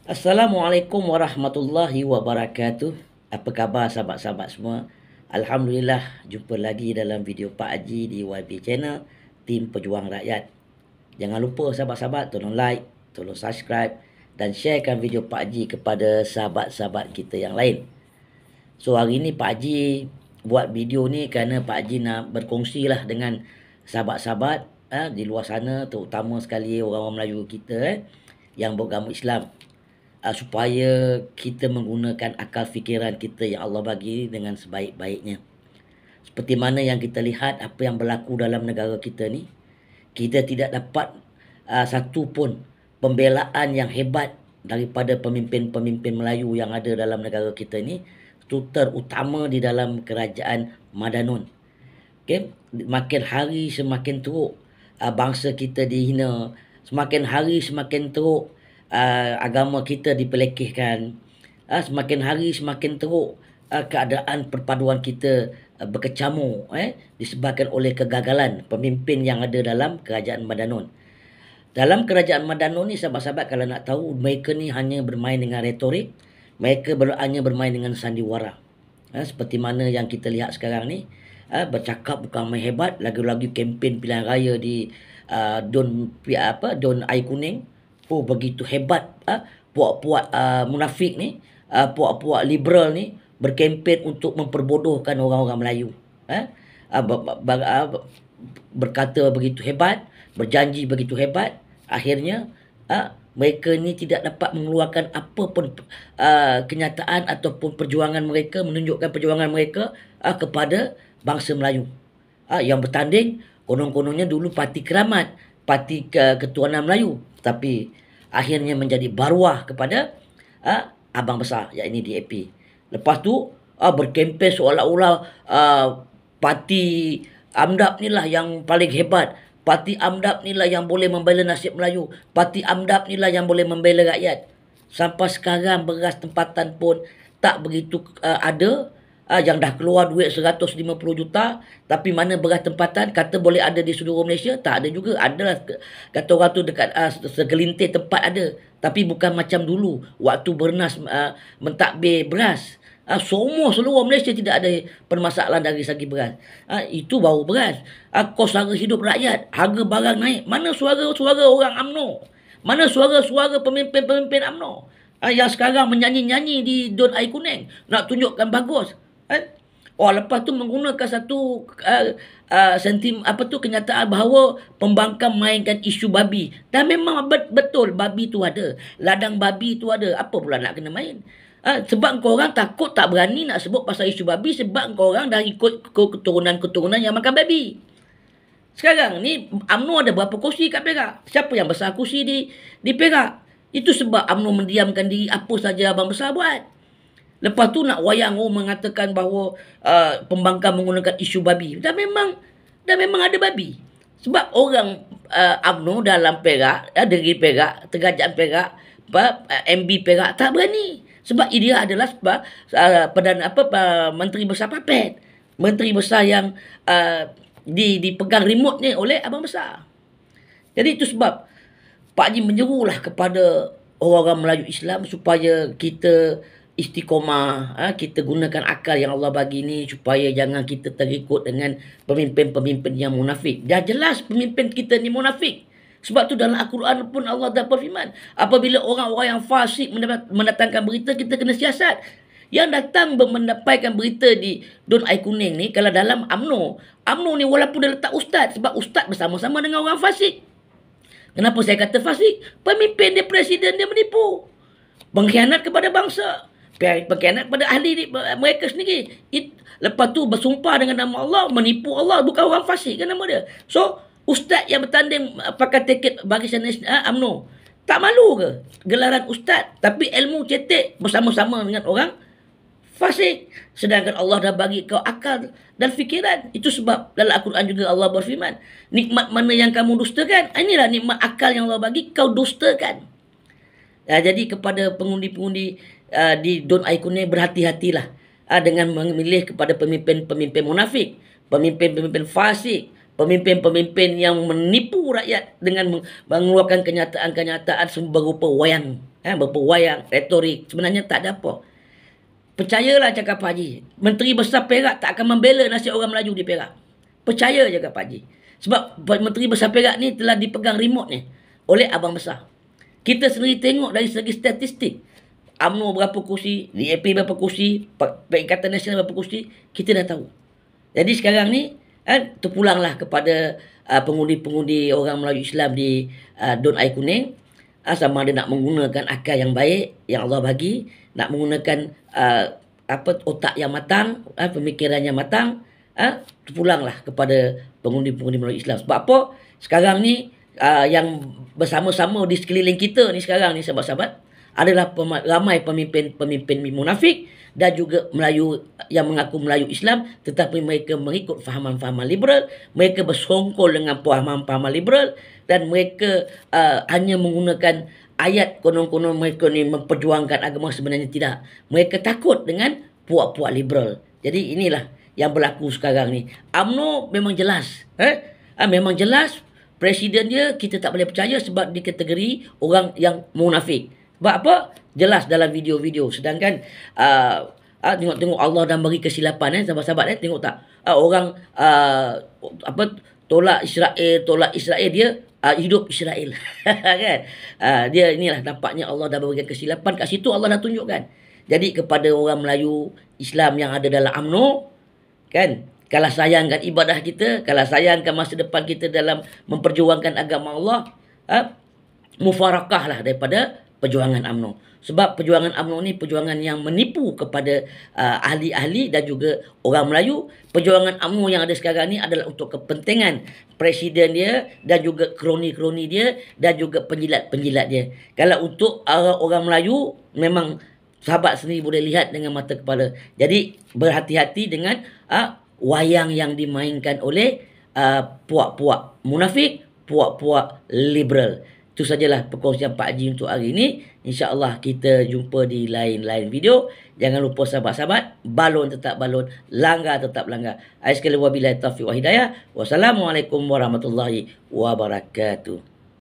Assalamualaikum warahmatullahi wabarakatuh. Apa khabar sahabat-sahabat semua? Alhamdulillah, jumpa lagi dalam video Pak Haji di YB Channel, Tim Pejuang Rakyat. Jangan lupa sahabat-sahabat tolong like, tolong subscribe dan sharekan video Pak Haji kepada sahabat-sahabat kita yang lain. So hari ni Pak Haji buat video ni kerana Pak Haji nak berkongsi lah dengan sahabat-sahabat di luar sana, terutama sekali orang-orang Melayu kita yang beragama Islam. Supaya kita menggunakan akal fikiran kita yang Allah bagi dengan sebaik-baiknya. Seperti mana yang kita lihat apa yang berlaku dalam negara kita ni, kita tidak dapat satu pun pembelaan yang hebat daripada pemimpin-pemimpin Melayu yang ada dalam negara kita ni, terutama di dalam kerajaan Madanun. Okay? Makin hari semakin teruk bangsa kita dihina, semakin hari semakin teruk agama kita dipelekehkan, semakin hari semakin teruk keadaan perpaduan kita berkecamuk disebabkan oleh kegagalan pemimpin yang ada dalam kerajaan Madanun. Dalam kerajaan Madanun ni sahabat-sahabat, kalau nak tahu, mereka ni hanya bermain dengan retorik, mereka hanya bermain dengan sandiwara. Seperti mana yang kita lihat sekarang ni, bercakap bukan main hebat, lagi-lagi kempen pilihan raya di Don Air Kuning. Oh, begitu hebat puak-puak munafik ni, puak-puak liberal ni berkempen untuk memperbodohkan orang-orang Melayu. Berkata begitu hebat, berjanji begitu hebat, akhirnya mereka ni tidak dapat mengeluarkan apa pun kenyataan ataupun perjuangan mereka, menunjukkan perjuangan mereka kepada bangsa Melayu. Yang bertanding konon-kononnya dulu Parti Keramat, Parti Ketuanan Melayu, tapi akhirnya menjadi baruah kepada abang besar, iaitu DAP. Lepas tu berkempen seolah-olah Parti AMDAP ni lah yang paling hebat, Parti AMDAP ni lah yang boleh membela nasib Melayu, Parti AMDAP ni lah yang boleh membela rakyat. Sampai sekarang beras tempatan pun tak begitu ada. Yang dah keluar duit 150 juta, tapi mana beras tempatan kata boleh ada di seluruh Malaysia? Tak ada juga. Adalah kata orang tu dekat segelintir tempat ada, tapi bukan macam dulu waktu Bernas mentadbir beras. Semua seluruh Malaysia tidak ada permasalahan dari segi beras. Itu baru beras. Kos harga hidup rakyat, harga barang naik. Mana suara-suara orang UMNO? Mana suara-suara pemimpin-pemimpin UMNO yang sekarang menyanyi-nyanyi di Don Air Kuning, nak tunjukkan bagus? Lepas tu menggunakan satu kenyataan bahawa pembangkang mainkan isu babi. Dan memang betul babi tu ada, ladang babi tu ada. Apa pula nak kena main? Sebab korang takut, tak berani nak sebut pasal isu babi, sebab korang dah ikut keturunan-keturunan yang makan babi. Sekarang ni UMNO ada berapa kursi kat Perak? Siapa yang besar kursi di Perak? Itu sebab UMNO mendiamkan diri apa saja abang besar buat. Lepas tu nak wayang mengatakan bahawa pembangkang menggunakan isu babi. Dan memang ada babi. Sebab orang UMNO dalam Perak, negeri Perak, kerajaan Perak, MB Perak tak berani. Sebab dia adalah Menteri Besar Papet. Menteri Besar yang dipegang remote ni oleh abang besar. Jadi itu sebab Pak Haji menyerulah kepada orang-orang Melayu Islam supaya kita istiqomah, kita gunakan akal yang Allah bagi ni supaya jangan kita terikut dengan pemimpin-pemimpin yang munafik. Dah jelas pemimpin kita ni munafik. Sebab tu dalam Al-Quran pun Allah dah berfirman, apabila orang-orang yang fasik mendatangkan berita, kita kena siasat. Yang datang mendapatkan berita di Don Air Kuning ni, kalau dalam UMNO ni walaupun dia letak ustaz, sebab ustaz bersama-sama dengan orang fasik. Kenapa saya kata fasik? Pemimpin dia, presiden dia menipu, mengkhianat kepada bangsa, berkhianat pada ahli mereka sendiri. Lepas tu bersumpah dengan nama Allah, menipu Allah, bukan orang fasik kan nama dia. So ustaz yang bertanding pakai tiket Barisan UMNO, tak malu ke gelaran ustaz, tapi ilmu cetek bersama-sama dengan orang fasik? Sedangkan Allah dah bagi kau akal dan fikiran. Itu sebab dalam Al-Quran juga Allah berfirman, nikmat mana yang kamu dustakan? Inilah nikmat akal yang Allah bagi, kau dustakan. Jadi kepada pengundi-pengundi di Don Air Kuning, berhati-hatilah dengan memilih kepada pemimpin-pemimpin munafik, pemimpin-pemimpin fasik, pemimpin-pemimpin yang menipu rakyat dengan mengeluarkan kenyataan-kenyataan berupa wayang. berpewayang, retorik. Sebenarnya tak ada apa. Percayalah cakap Pak Haji. Menteri Besar Perak tak akan membela nasib orang Melayu di Perak. Percaya cakap Pak Haji. Sebab Menteri Besar Perak ni telah dipegang remote ni oleh Abang Besar. Kita sendiri tengok dari segi statistik. UMNO berapa kursi, DAP berapa kursi, Perikatan Nasional berapa kursi, kita dah tahu. Jadi sekarang ni, terpulanglah kepada pengundi-pengundi orang Melayu Islam di Dun Air Kuning. Sama ada nak menggunakan akal yang baik yang Allah bagi, nak menggunakan otak yang matang, pemikiran yang matang, terpulanglah kepada pengundi-pengundi Melayu Islam. Sebab apa? Sekarang ni yang bersama-sama di sekeliling kita ni sekarang ni sahabat-sahabat adalah ramai pemimpin munafik dan juga Melayu yang mengaku Melayu Islam, tetapi mereka mengikut fahaman-fahaman liberal, mereka bersongkol dengan fahaman-fahaman liberal, dan mereka hanya menggunakan ayat konon-konon mereka ni memperjuangkan agama. Sebenarnya tidak. Mereka takut dengan puak-puak liberal. Jadi inilah yang berlaku sekarang ni. UMNO memang jelas. Memang jelas. Presiden dia kita tak boleh percaya sebab dia kategori orang yang munafik. Sebab apa? Jelas dalam video-video. Sedangkan tengok-tengok Allah dah beri kesilapan sahabat-sahabat tengok tak? Orang tolak Israel dia hidup Israel. Kan? Dia inilah nampaknya Allah dah berikan kesilapan kat situ, Allah dah tunjukkan. Jadi kepada orang Melayu Islam yang ada dalam UMNO, kan? Kalau sayangkan ibadah kita, kalau sayangkan masa depan kita dalam memperjuangkan agama Allah, mufarakahlah daripada perjuangan UMNO. Sebab perjuangan UMNO ni perjuangan yang menipu kepada ahli-ahli dan juga orang Melayu. Perjuangan UMNO yang ada sekarang ni adalah untuk kepentingan presiden dia dan juga kroni-kroni dia dan juga penjilat-penjilat dia. Kalau untuk orang Melayu, memang sahabat sendiri boleh lihat dengan mata kepala. Jadi berhati-hati dengan wayang yang dimainkan oleh puak-puak munafik, puak-puak liberal. Itu sajalah perkongsian Pak Haji untuk hari ini. InsyaAllah kita jumpa di lain-lain video. Jangan lupa sahabat-sahabat, balon tetap balon, langgar tetap langgar. Sekali wabillahi taufiq wa hidayah. Wassalamualaikum warahmatullahi wabarakatuh.